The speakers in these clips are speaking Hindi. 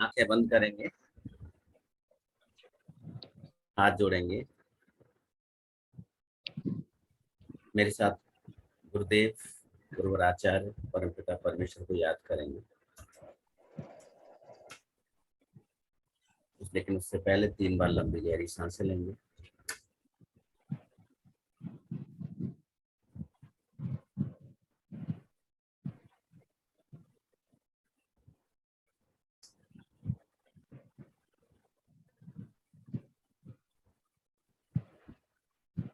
आंखें बंद करेंगे, हाथ जोड़ेंगे, मेरे साथ गुरुदेव, गुरुवराचार्य, परमपिता परमेश्वर को याद करेंगे। लेकिन उससे पहले 3 बार लंबी गहरी सांसें लेंगे।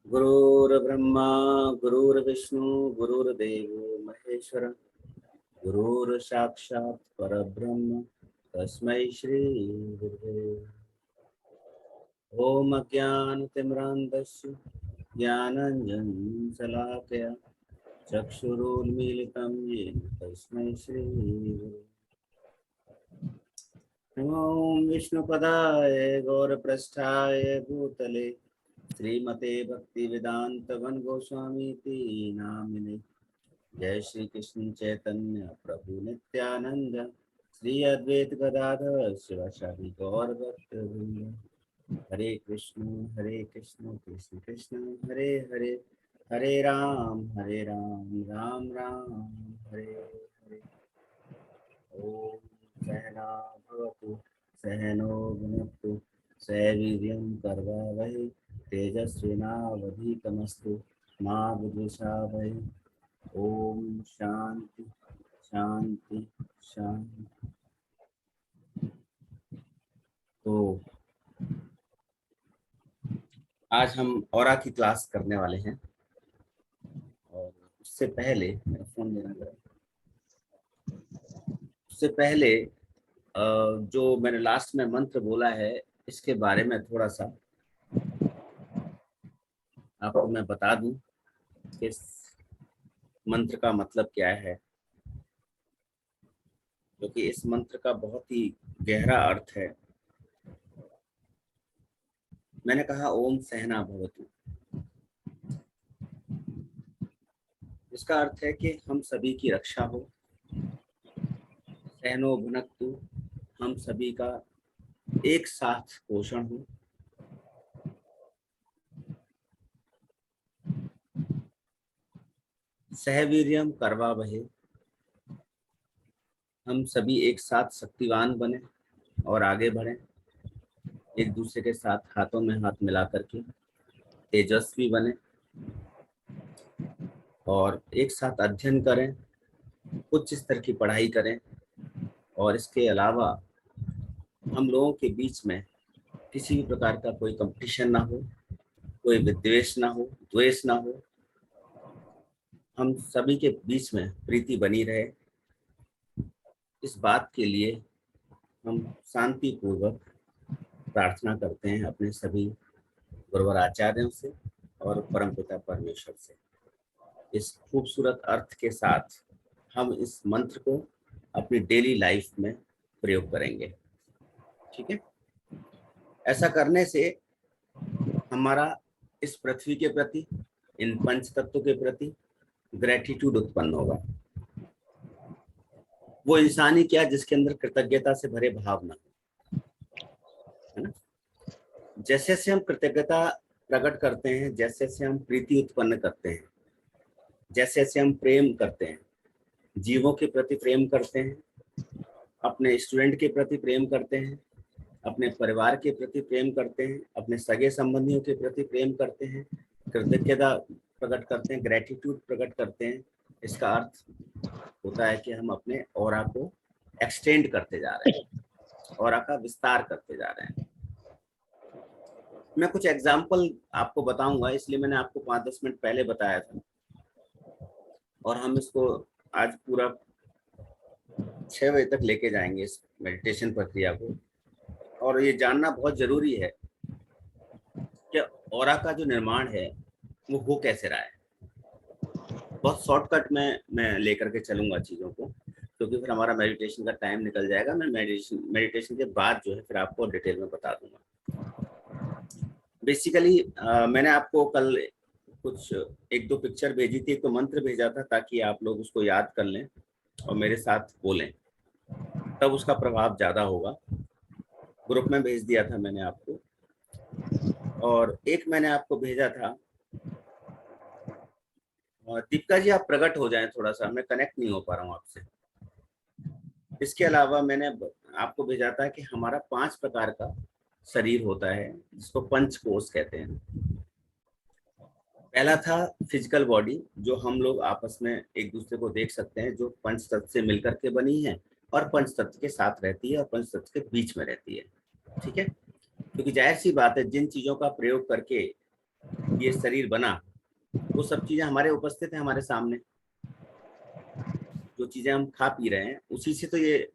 गुरुर्ब्रह्मा गुरुर्विष्णु गुरुर्देवो महेश्वर, गुरुर् साक्षात् परब्रह्म तस्मै श्री गुरुवे। ओम अज्ञानतिमिरान्धस्य ज्ञानाञ्जनशलाकया चक्षुरुन्मीलितं येन तस्मै श्री गुरुवे। ओम विष्णुपदाय गौरपृष्ठाय भूतले श्रीमते भक्तिवेदांत वन गोस्वामी नामिने। जय श्री कृष्ण चैतन्य प्रभु नित्यानंद, श्री अद्वैत गदाधर शिवासादि गौर भक्तवृंद। हरे कृष्ण कृष्ण कृष्ण हरे हरे, हरे राम राम राम हरे हरे। ओम सहना भवतु सहनो भुनक्तु सह वीर्यं कर्वावहै तेजस्विनावधीतमस्तु मा विद्विषावहै। ओम शांति शांति शांति। तो आज हम ऑरा की क्लास करने वाले हैं, और उससे पहले मेरा फोन देना जरा। उससे पहले जो मैंने लास्ट में मंत्र बोला है, इसके बारे में थोड़ा सा आपको मैं बता दूं कि इस मंत्र का मतलब क्या है, क्योंकि इस मंत्र का बहुत ही गहरा अर्थ है। मैंने कहा ओम सहना भवतु, इसका अर्थ है कि हम सभी की रक्षा हो। सहनो भुनक्तु, हम सभी का एक साथ पोषण हो। सहवीर्यम करवावहै, हम सभी एक साथ शक्तिवान बने और आगे बढ़े, एक दूसरे के साथ हाथों में हाथ मिला करके तेजस्वी बने और एक साथ अध्ययन करें, उच्च स्तर की पढ़ाई करें। और इसके अलावा हम लोगों के बीच में किसी भी प्रकार का कोई कंपटीशन ना हो, कोई विद्वेष ना हो, द्वेष ना हो। हम सभी के बीच में प्रीति बनी रहे, इस बात के लिए हम शांति पूर्वक प्रार्थना करते हैं अपने सभी गुरुवर आचार्यों से और परमपिता परमेश्वर से। इस खूबसूरत अर्थ के साथ हम इस मंत्र को अपनी डेली लाइफ में प्रयोग करेंगे, ठीक है। ऐसा करने से हमारा इस पृथ्वी के प्रति, इन पंच तत्वों के प्रति ग्रेटिट्यूड उत्पन्न होगा। वो इंसान ही क्या जिसके अंदर कृतज्ञता से भरे भाव ना हो, है ना। जैसे जैसे हम कृतज्ञता प्रकट करते हैं, जैसे जैसे हम प्रीति उत्पन्न करते हैं, जैसे जैसे हम प्रेम करते हैं, जीवों के प्रति प्रेम करते हैं, अपने स्टूडेंट के प्रति प्रेम करते हैं, अपने परिवार के प्रति प्रेम करते हैं, अपने सगे संबंधियों के प्रति प्रेम करते हैं, कृतज्ञता प्रकट करते हैं, ग्रेटिट्यूड प्रकट करते हैं, इसका अर्थ होता है कि हम अपने ऑरा को एक्सटेंड करते जा रहे हैं, ऑरा का विस्तार करते जा रहे हैं। मैं कुछ एग्जाम्पल आपको बताऊंगा, इसलिए मैंने आपको 5-10 मिनट पहले बताया था, और हम इसको आज पूरा 6 बजे तक लेके जाएंगे इस मेडिटेशन प्रक्रिया को। और ये जानना बहुत जरूरी है कि ऑरा का जो निर्माण है वो हो कैसे रहा है। बहुत शॉर्टकट में मैं लेकर के चलूंगा चीज़ों को, क्योंकि फिर हमारा मेडिटेशन का टाइम निकल जाएगा। मैं मेडिटेशन के बाद जो है फिर आपको डिटेल में बता दूंगा। बेसिकली मैंने आपको कल कुछ 1-2 पिक्चर भेजी थी, तो मंत्र भेजा था ताकि आप लोग उसको याद कर लें और मेरे साथ बोलें, तब उसका प्रभाव ज़्यादा होगा। ग्रुप में भेज दिया था मैंने आपको, और एक मैंने आपको भेजा था। दीपिका जी, आप प्रकट हो जाएं थोड़ा सा, मैं कनेक्ट नहीं हो पा रहा हूँ आपसे। इसके अलावा मैंने आपको भेजा था कि हमारा 5 प्रकार का शरीर होता है, जिसको पंच कोश कहते हैं। पहला था फिजिकल बॉडी, जो हम लोग आपस में एक दूसरे को देख सकते हैं, जो पंच तत्व से मिलकर के बनी है और पंच तत्व के साथ रहती है और पंच तत्व के बीच में रहती है। ठीक है, क्योंकि जाहिर सी बात है, जिन चीजों का प्रयोग करके ये शरीर बना, वो सब चीजें हमारे उपस्थित है, हमारे सामने। जो चीजें हम खा पी रहे हैं, उसी से तो ये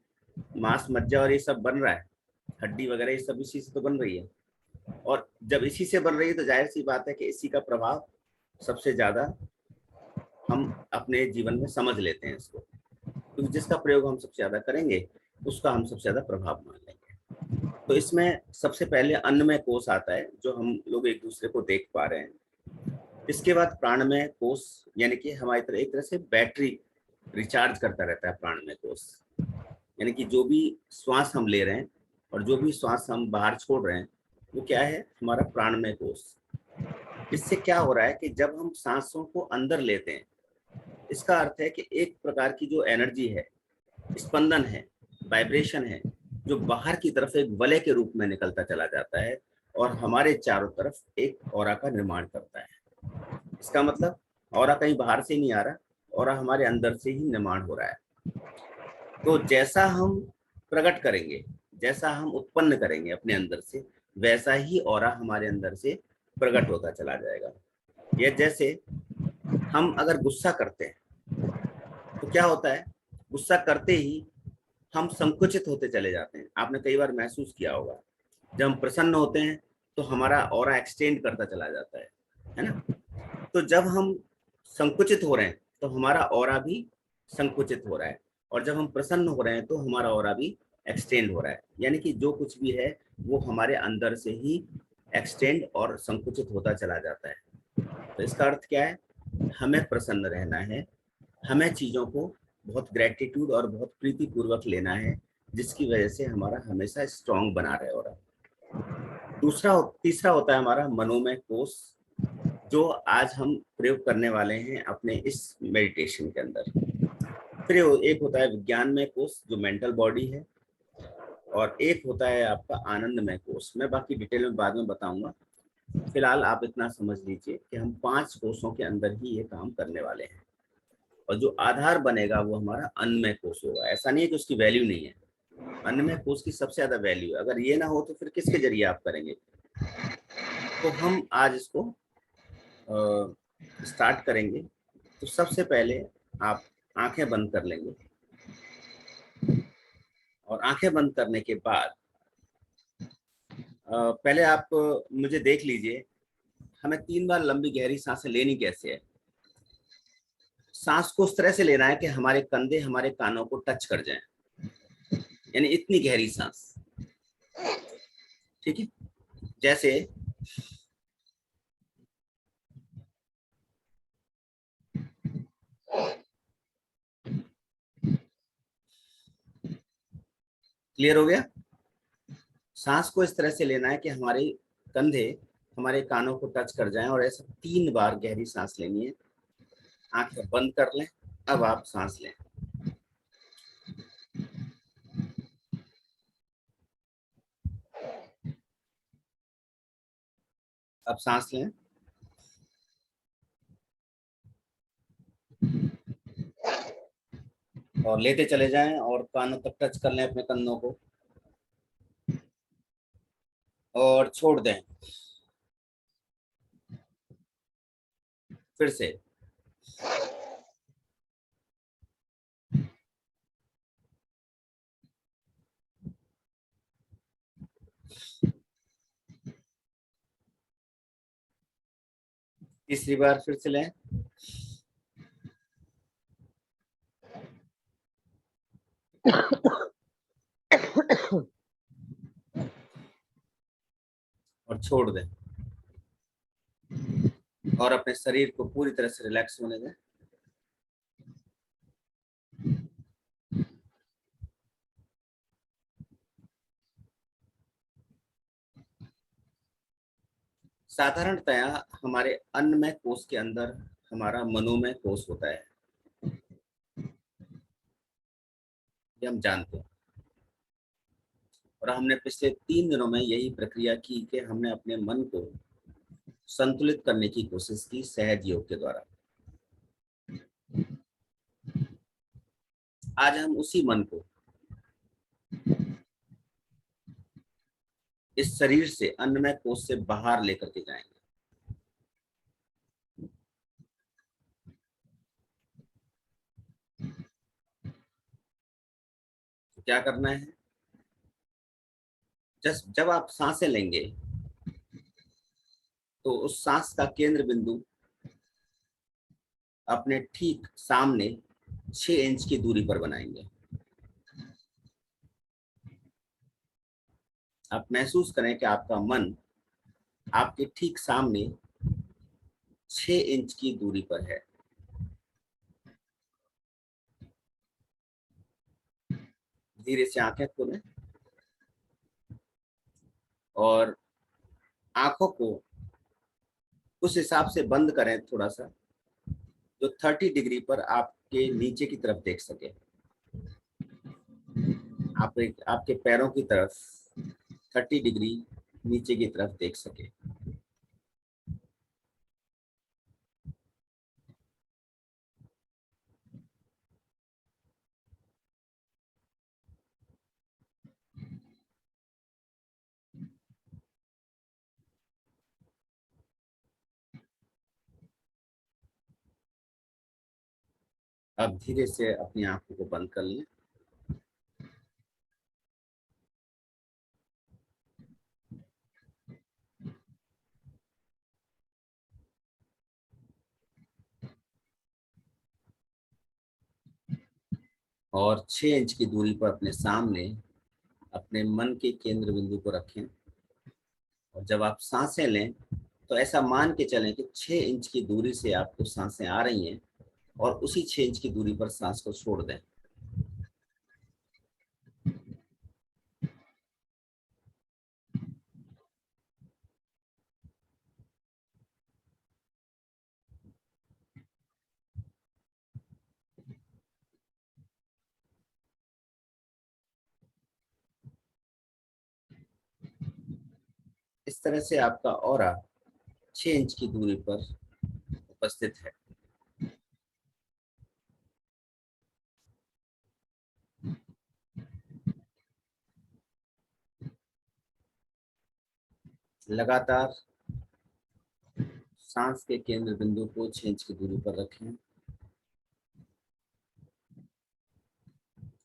मांस मज्जा और ये सब बन रहा है, हड्डी वगैरह ये सब इसी से तो बन रही है। और जब इसी से बन रही है, तो जाहिर सी बात है कि इसी का प्रभाव सबसे ज्यादा हम अपने जीवन में समझ लेते हैं इसको, क्योंकि जिसका प्रयोग हम सबसे ज्यादा करेंगे, उसका हम सबसे ज्यादा प्रभाव मान लेंगे। तो इसमें सबसे पहले अन्नमय कोश आता है, जो हम लोग एक दूसरे को देख पा रहे हैं। इसके बाद प्राणमय कोश, यानी कि हमारी तरह एक तरह से बैटरी रिचार्ज करता रहता है प्राणमय कोश। यानी कि जो भी श्वास हम ले रहे हैं और जो भी श्वास हम बाहर छोड़ रहे हैं, वो क्या है, हमारा प्राणमय कोश। इससे क्या हो रहा है कि जब हम सांसों को अंदर लेते हैं, इसका अर्थ है कि एक प्रकार की जो एनर्जी है, स्पंदन है, वाइब्रेशन है, जो बाहर की तरफ एक वलय के रूप में निकलता चला जाता है और हमारे चारों तरफ एक ऑरा का निर्माण करता है। इसका मतलब ऑरा कहीं बाहर से नहीं आ रहा, ऑरा हमारे अंदर से ही निर्माण हो रहा है। तो जैसा हम प्रकट करेंगे, जैसा हम उत्पन्न करेंगे अपने अंदर से, वैसा ही ऑरा हमारे अंदर से प्रकट होता चला जाएगा। यह जैसे हम अगर गुस्सा करते हैं, तो क्या होता है, गुस्सा करते ही हम संकुचित होते चले जाते हैं। आपने कई बार महसूस किया होगा, जब हम प्रसन्न होते हैं तो हमारा ऑरा एक्सटेंड करता चला जाता है ना। तो जब हम संकुचित हो रहे हैं, तो हमारा ऑरा भी संकुचित हो रहा है, और जब हम प्रसन्न हो रहे हैं, तो हमारा ऑरा भी एक्सटेंड हो रहा है। यानी कि जो कुछ भी है, वो हमारे अंदर से ही एक्सटेंड और संकुचित होता चला जाता है। तो इसका अर्थ क्या है, हमें प्रसन्न रहना है, हमें चीजों को बहुत ग्रेटिट्यूड और बहुत प्रीति पूर्वक लेना है, जिसकी वजह से हमारा हमेशा स्ट्रांग बना रहे। और तीसरा होता है हमारा मनोमय कोश, जो आज हम प्रयोग करने वाले हैं अपने इस मेडिटेशन के अंदर। फिर एक होता है विज्ञानमय कोश, जो मेंटल बॉडी है, और एक होता है आपका आनंदमय कोश। मैं बाकी डिटेल में बाद में बताऊंगा, फिलहाल आप इतना समझ लीजिए कि हम 5 कोशों के अंदर ही ये काम करने वाले हैं। और जो आधार बनेगा, वो हमारा अन्नमय कोश होगा। ऐसा नहीं है कि उसकी वैल्यू नहीं है, अन्नमय कोश की सबसे ज्यादा वैल्यू है। अगर ये ना हो तो फिर किसके जरिए आप करेंगे। तो हम आज इसको स्टार्ट करेंगे। तो सबसे पहले आप आंखें बंद कर लेंगे, और आंखें बंद करने के बाद पहले आप मुझे देख लीजिए, हमें 3 बार लंबी गहरी सांसें लेनी कैसे है। सांस को उस तरह से लेना है कि हमारे कंधे हमारे कानों को टच कर जाएं, यानी इतनी गहरी सांस। ठीक है, जैसे क्लियर हो गया। सांस को इस तरह से लेना है कि हमारे कंधे हमारे कानों को टच कर जाएं, और ऐसा 3 बार गहरी सांस लेनी है। आंखें बंद कर लें, अब आप सांस लें। अब सांस लें, और लेते चले जाएं, और कानों तक टच कर लें अपने कंधों को, और छोड़ दें। फिर से। तीसरी बार फिर से लें, और छोड़ दें, और अपने शरीर को पूरी तरह से रिलैक्स होने दें। साधारणतया हमारे अन्नमय कोश के अंदर हमारा मनोमय कोश होता है, ये हम जानते हैं। और हमने पिछले 3 दिनों में यही प्रक्रिया की कि हमने अपने मन को संतुलित करने की कोशिश की सहज योग के द्वारा। आज हम उसी मन को इस शरीर से, अन्नमय कोश से बाहर लेकर के जाएंगे। तो क्या करना है, जब आप सांसें लेंगे तो उस सांस का केंद्र बिंदु अपने ठीक सामने 6 इंच की दूरी पर बनाएंगे। आप महसूस करें कि आपका मन आपके ठीक सामने 6 इंच की दूरी पर है। धीरे से आंखें खोलें और आंखों को उस हिसाब से बंद करें थोड़ा सा, जो 30 डिग्री पर आपके नीचे की तरफ देख सके, आपके पैरों की तरफ 30 डिग्री नीचे की तरफ देख सके। अब धीरे से अपनी आंखों को बंद कर लें और 6 इंच की दूरी पर अपने सामने अपने मन के केंद्र बिंदु को रखें। और जब आप सांसें लें तो ऐसा मान के चलें कि 6 इंच की दूरी से आपको सांसें आ रही हैं और उसी 6 इंच की दूरी पर सांस को छोड़ दें। इस तरह से आपका ऑरा 6 इंच की दूरी पर उपस्थित है। लगातार सांस के केंद्र बिंदु को 6 इंच की दूरी पर रखें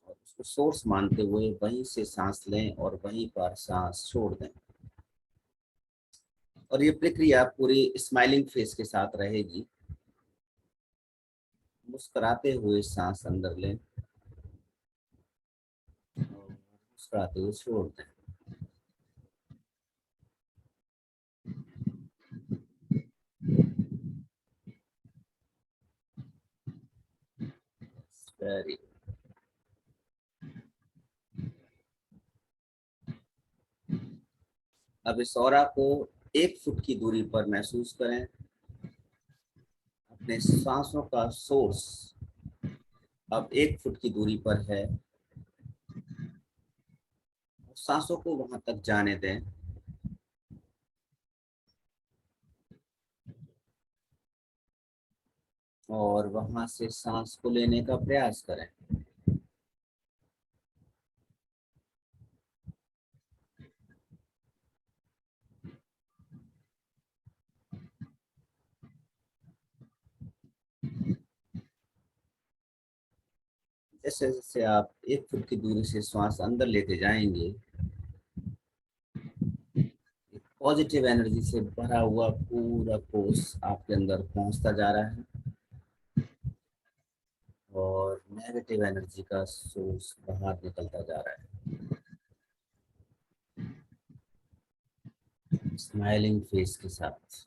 और उसको सोर्स मानते हुए वहीं से सांस लें और वहीं पर सांस छोड़ दें। और ये प्रक्रिया पूरी स्माइलिंग फेस के साथ रहेगी। मुस्कुराते हुए सांस अंदर लें और मुस्कुराते हुए छोड़ दें। वेरी। अब इस ऑरा को 1 फुट की दूरी पर महसूस करें। अपने सांसों का सोर्स अब 1 फुट की दूरी पर है। सांसों को वहां तक जाने दें और वहां से सांस को लेने का प्रयास करें। जैसे जैसे आप 1 फुट की दूरी से श्वास अंदर लेते जाएंगे, पॉजिटिव एनर्जी से भरा हुआ पूरा कोष आपके अंदर पहुंचता जा रहा है और नेगेटिव एनर्जी का सोर्स बाहर निकलता जा रहा है स्माइलिंग फेस के साथ।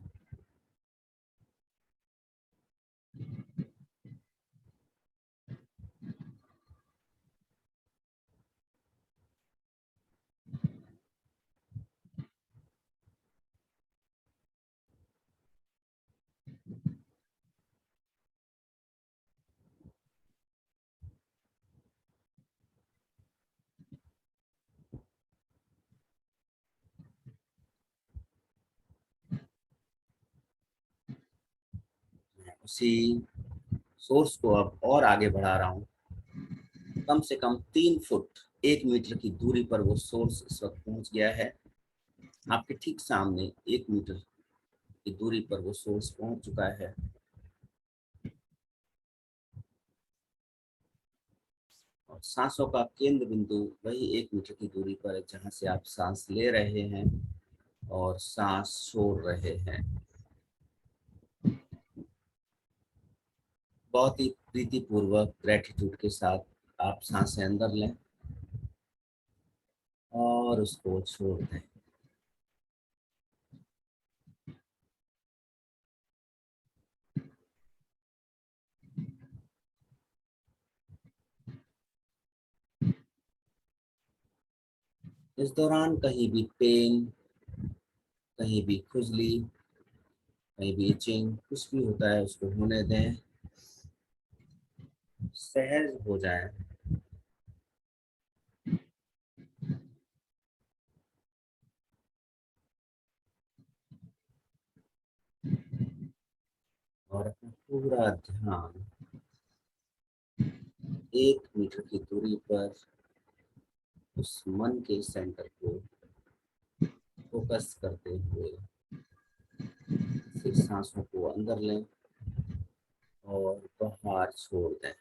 उसी सोर्स को अब और आगे बढ़ा रहा हूँ। कम से कम 3 फुट 1 मीटर की दूरी पर वो सोर्स इस वक्त पहुंच गया है। आपके ठीक सामने 1 मीटर की दूरी पर वो सोर्स पहुंच चुका है। और सांसों का केंद्र बिंदु वही 1 मीटर की दूरी पर है जहां से आप सांस ले रहे हैं और सांस छोड़ रहे हैं। बहुत ही प्रीतिपूर्वक ग्रेटिट्यूड के साथ आप सांसें अंदर लें और उसको छोड़ दें। इस दौरान कहीं भी पेन, कहीं भी खुजली, कहीं भी इचिंग, कुछ भी होता है उसको होने दें, सहज हो जाए। और अपना पूरा ध्यान 1 मीटर की दूरी पर उस मन के सेंटर को फोकस करते हुए फिर सांसों को अंदर लें और बाहर छोड़ दें।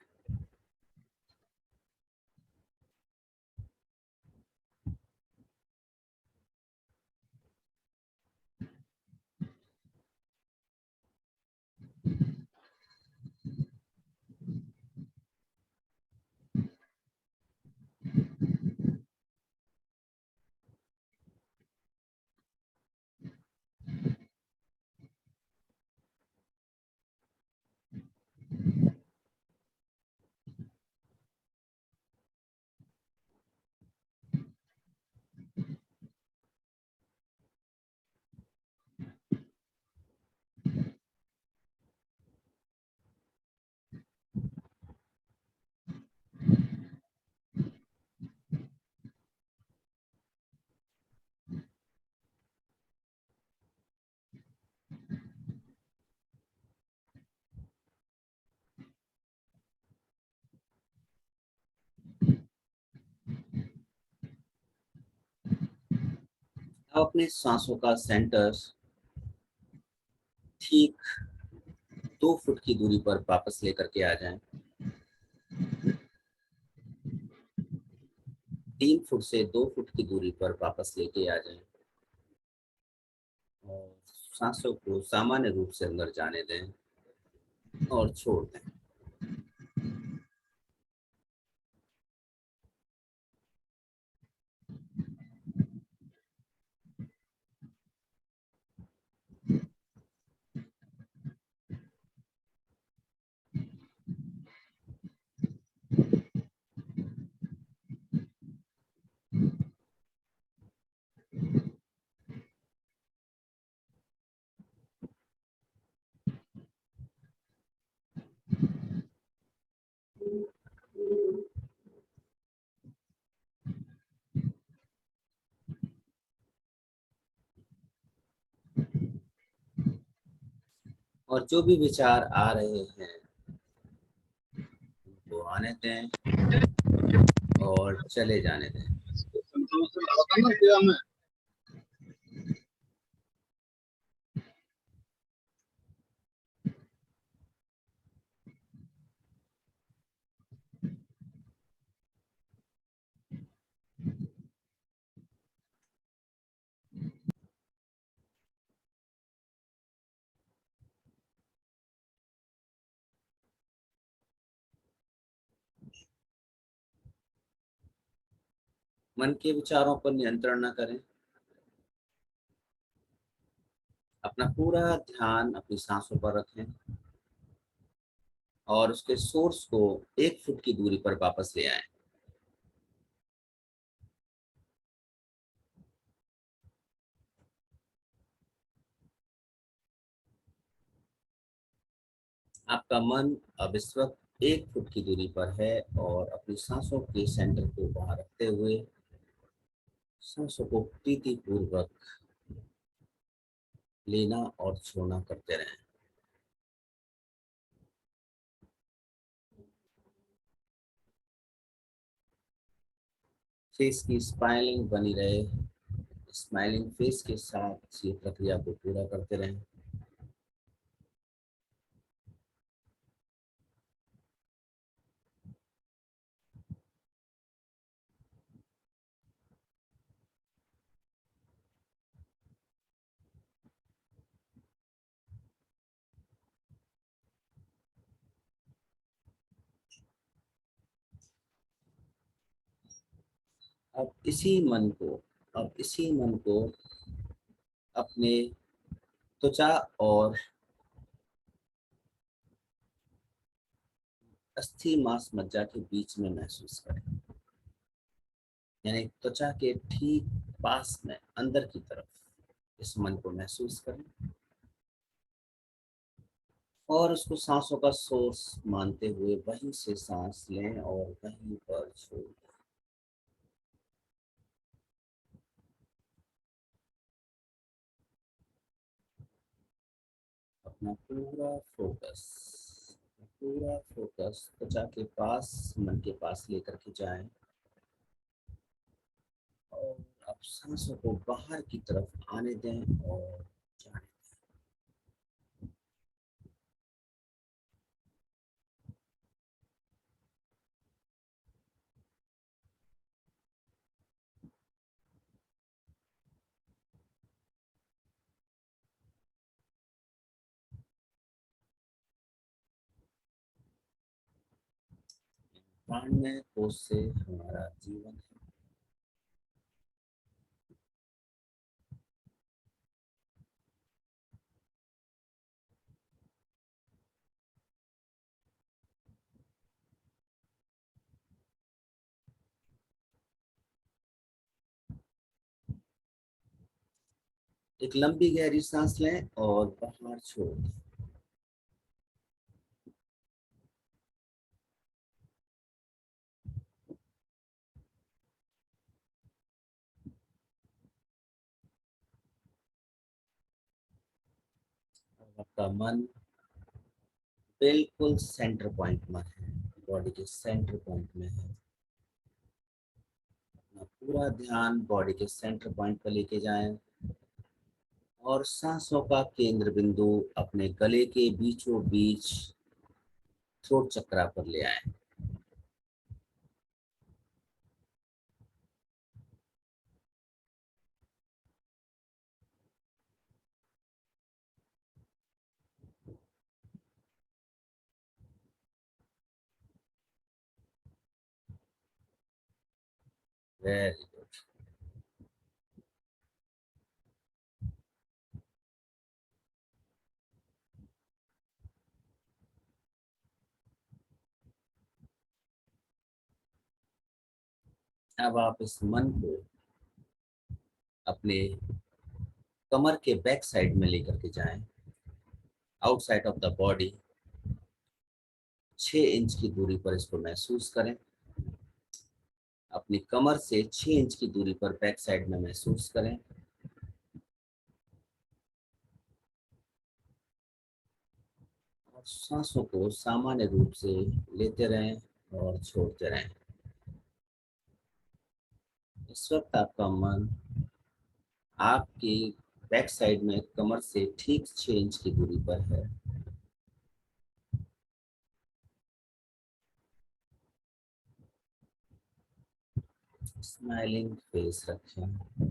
अब अपने सांसों का सेंटर ठीक 2 फुट की दूरी पर वापस लेकर के आ जाएं। 3 फुट से 2 फुट की दूरी पर वापस लेके आ जाएं और सांसों को सामान्य रूप से अंदर जाने दें और छोड़ दें। और जो भी विचार आ रहे हैं वो आने दें और चले जाने दें। मन के विचारों पर नियंत्रण न करें। अपना पूरा ध्यान अपनी सांसों पर रखें और उसके सोर्स को 1 फुट की दूरी पर वापस ले आएं। आपका मन अब इस वक्त 1 फुट की दूरी पर है और अपनी सांसों के सेंटर को वहां रखते हुए सांसों को प्रीति पूर्वक लेना और छोड़ना करते रहें। फेस की स्माइलिंग बनी रहे। स्माइलिंग फेस के साथ ये प्रक्रिया को पूरा करते रहें। अब इसी मन को अब इसी मन को अपने त्वचा और अस्थि मांस मज्जा के बीच में महसूस करें। यानी त्वचा के ठीक पास में अंदर की तरफ इस मन को महसूस करें और उसको सांसों का सोर्स मानते हुए वहीं से सांस लें और वहीं पर छोड़ दें। अपना पूरा फोकस त्वचा के पास, मन के पास लेकर के जाएं और अब सांसों को बाहर की तरफ आने दें और जाने दें। प्राण में कोष से हमारा जीवन है। एक लंबी गहरी सांस लें और बाहर छोड़ दें। आपका मन बिल्कुल सेंटर पॉइंट में है, बॉडी के सेंटर पॉइंट में है। अपना पूरा ध्यान बॉडी के सेंटर पॉइंट पर लेके जाएं और सांसों का केंद्र बिंदु अपने गले के बीचों बीच थ्रोट चक्रा पर ले आए। Very good. अब आप इस मन को अपने कमर के बैक साइड में लेकर के जाएं, outside of the body 6 inch की दूरी पर इसको महसूस करें। अपनी कमर से 6 इंच की दूरी पर बैक साइड में महसूस करें और सांसों को सामान्य रूप से लेते रहें और छोड़ते रहें। इस वक्त आपका मन आपकी बैक साइड में कमर से ठीक 6 इंच की दूरी पर है। स्माइलिंग फेस रखें।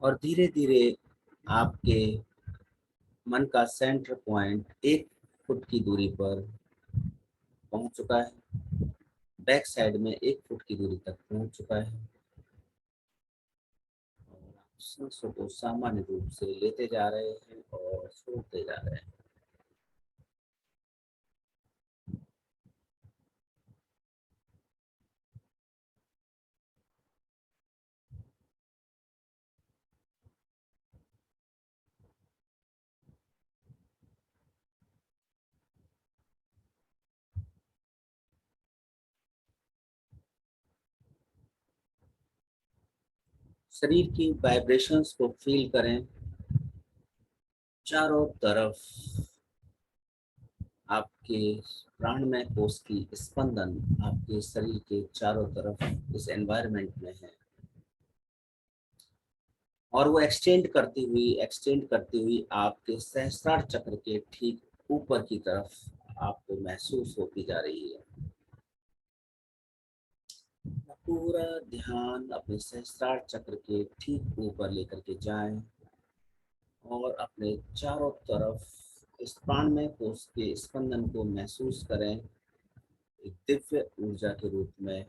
और धीरे धीरे आपके मन का सेंटर पॉइंट 1 फुट की दूरी पर पहुंच चुका है। बैक साइड में 1 फुट की दूरी तक पहुंच चुका है और आप सांसों को सामान्य रूप से लेते जा रहे हैं और छोड़ते जा रहे हैं। शरीर की वाइब्रेशंस को फील करें। चारों तरफ आपके प्राणमय कोश की स्पंदन आपके शरीर के चारों तरफ इस एनवायरनमेंट में है, और वो एक्सटेंड करती हुई आपके सहस्त्रार चक्र के ठीक ऊपर की तरफ आपको महसूस होती जा रही है। पूरा ध्यान अपने सहस्त्रार चक्र के ठीक ऊपर लेकर के जाएं और अपने चारों तरफ इस प्राणमय कोश के स्पंदन को महसूस करें, एक दिव्य ऊर्जा के रूप में,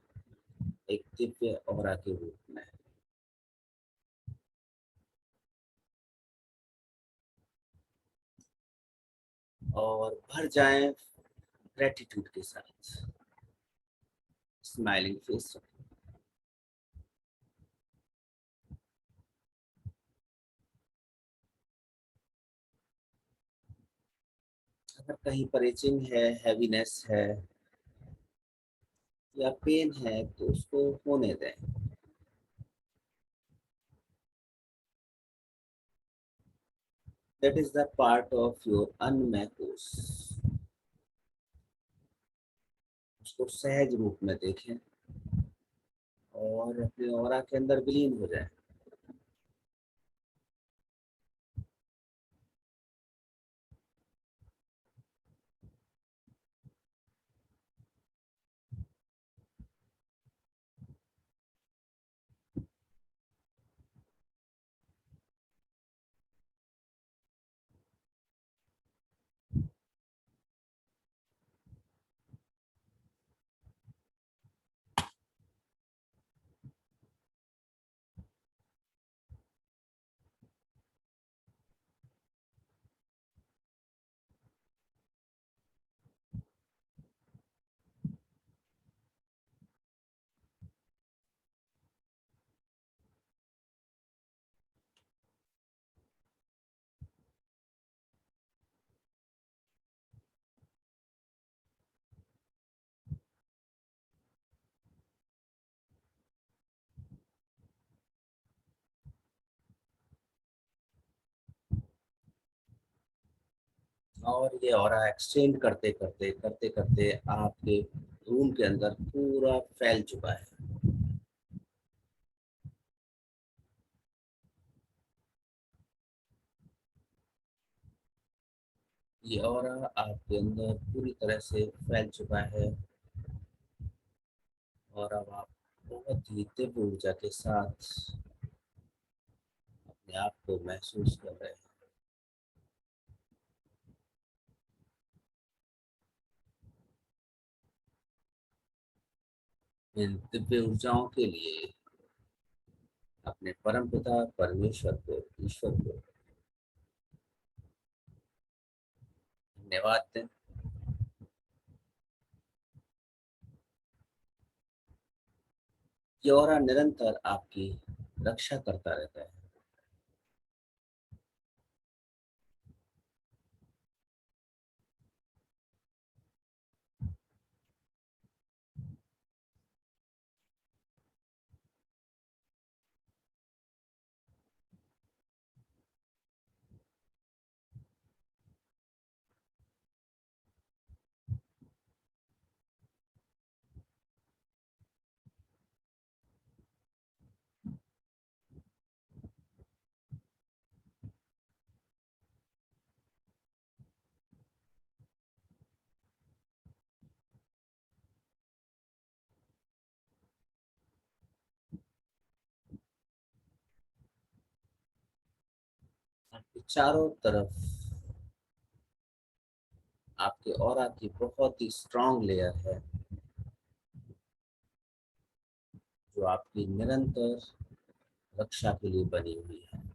एक दिव्य ऑरा के रूप में। और भर जाएं ग्रेटिट्यूड के साथ, स्माइलिंग फेस रखें। अगर कहीं परेचिंग है, हैवीनेस है या पेन है तो उसको होने दें। That is the part of your अन्नमय कोश। उसको सहज रूप में देखें और अपने ऑरा के अंदर विलीन हो जाए। और ये ऑरा एक्सचेंज करते करते आपके रूम के अंदर पूरा फैल चुका है। ये ऑरा आपके अंदर पूरी तरह से फैल चुका है और अब आप बहुत ही दिव्य ऊर्जा के साथ अपने आप को महसूस कर रहे हैं। इन दिव्य ऊर्जाओं के लिए अपने परमपिता परमेश्वर को, ईश्वर को धन्यवाद दें। ये ऑरा निरंतर आपकी रक्षा करता रहता है। आपके चारों तरफ आपके ऑरा की बहुत ही स्ट्रांग लेयर है जो आपकी निरंतर रक्षा के लिए बनी हुई है।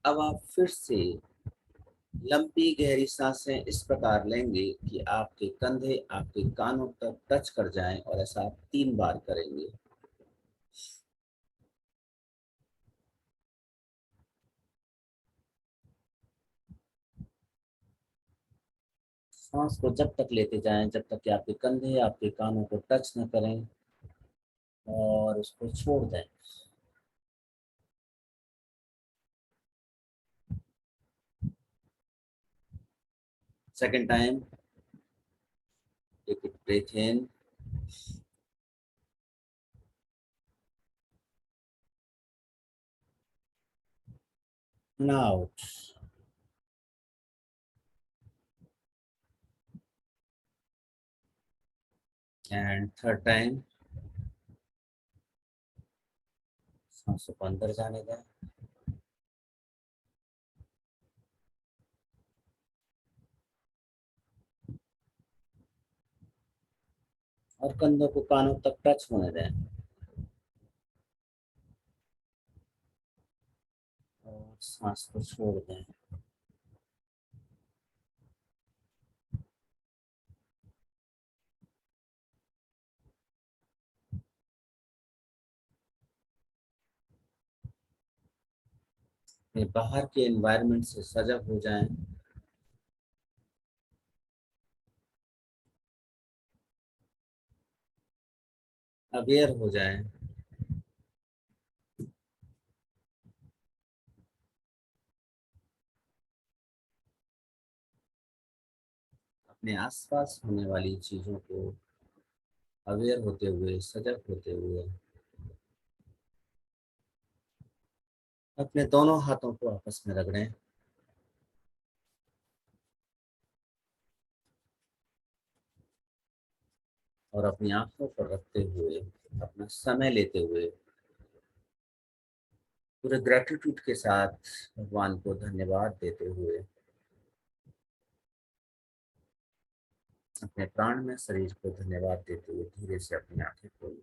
अब आप फिर से लंबी गहरी सांसें इस प्रकार लेंगे कि आपके कंधे आपके कानों तक टच कर जाएं, और ऐसा आप 3 बार करेंगे। सांस को जब तक लेते जाएं जब तक कि आपके कंधे आपके कानों को टच न करें, और उसको छोड़ दें। Second time, take it breath in and out. And third time, सांसों को अंदर जाने दें और कंधों को कानों तक टच होने दें, और सांस को छोड़ दें। ये बाहर के एनवायरनमेंट से सजग हो जाएं, अवेयर हो जाएं। अपने आसपास होने वाली चीजों को अवेयर होते हुए, सजग होते हुए अपने दोनों हाथों को आपस में रगड़ें, और अपनी आंखों पर रखते हुए, अपना समय लेते हुए, पूरे ग्रेटिट्यूड के साथ भगवान को धन्यवाद देते हुए अपने प्राण में शरीर को धन्यवाद देते हुए धीरे से अपनी आंखें खोलें।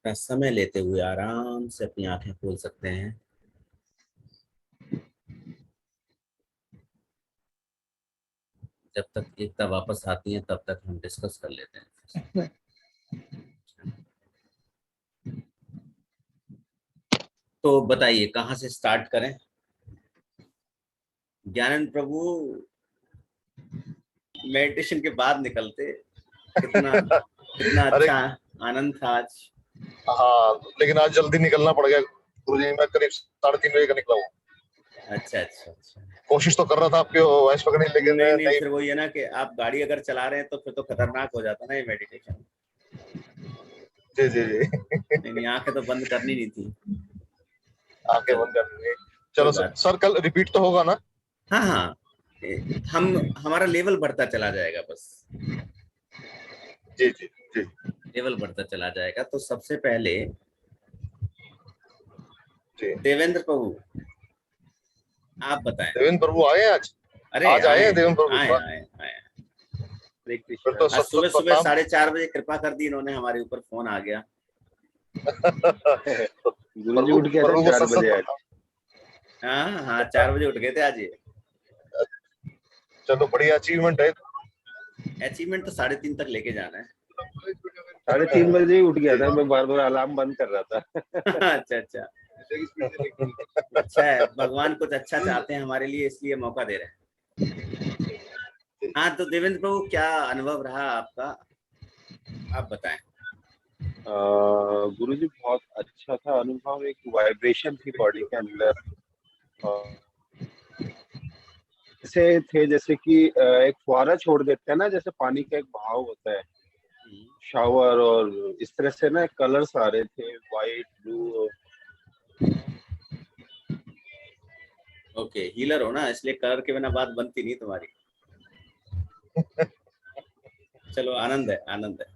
अपना समय लेते हुए आराम से अपनी आंखें खोल सकते हैं। जब तक एकता वापस आती है तब तक हम डिस्कस कर लेते हैं। तो बताइए कहाँ से स्टार्ट करें? ज्ञानंद प्रभु मेडिटेशन के बाद निकलते, कितना कितना अरे अच्छा आनंद था आज। हाँ, लेकिन आज जल्दी निकलना पड़ गया गुरुजी। मैं करीब 3:30 बजे का निकला हूँ। अच्छा अच्छा अच्छा। कोशिश तो कर रहा था आपके वॉइस पकड़ने, लेकिन नहीं नहीं, नहीं। फिर वही है ना कि आप गाड़ी अगर चला रहे हैं तो फिर तो खतरनाक हो जाता ना ये मेडिटेशन। जी जी जी। नहीं नहीं, आंखें तो बंद करनी नहीं थी। आंखें चलो बंद कर ली। कोई चलो बात सर, कल रिपीट तो होगा ना? नहीं। हाँ हाँ, हम हमारा लेवल बढ़ता चला जाएगा बस, जी जी जी लेवल बढ़ता चला जाएगा। तो सबसे पहले जी। देवेंद्र प्रभु आप बताएं। देवेंद्र प्रभु आए हैं आज? अरे आज आए आए हैं देवेंद्र प्रभु? आए वाह! आए आए। हरे फिर कृष्णा। तो आज सत सुबह सत सुबह प्रणाम। 4:30 कृपा कर दी इन्होंने, हमारे ऊपर फोन आ गया। गुरुजी प्रभु उठ गया था प्रभु को 4 सत सत बजे आज। प्रणाम। हाँ हाँ, 4 बजे उठ गए थे आज ये। चलो बढ़िया अचीवमेंट है। अचीवमेंट तो 3:30 तक लेके जाना है। 3:30 बजे ही उठ गया जी। था, मैं बार बार अलार्म बंद कर रहा था। अच्छा अच्छा, अच्छा है, भगवान कुछ अच्छा चाहते हैं हमारे लिए इसलिए मौका दे रहे हैं। हाँ तो देवेंद्र प्रभु क्या अनुभव रहा आपका, आप बताएं। गुरुजी बहुत अच्छा था अनुभव। एक वाइब्रेशन थी बॉडी के अंदर, ऐसे थे जैसे कि एक फुहारा छोड़ देते हैं ना, जैसे पानी का एक बहाव होता है, शावर, और इस तरह से ना कलर्स आ रहे थे, वाइट, ब्लू। ओके, हीलर हो ना, इसलिए कलर के बिना बात बनती नहीं तुम्हारी। चलो आनंद है, आनंद है।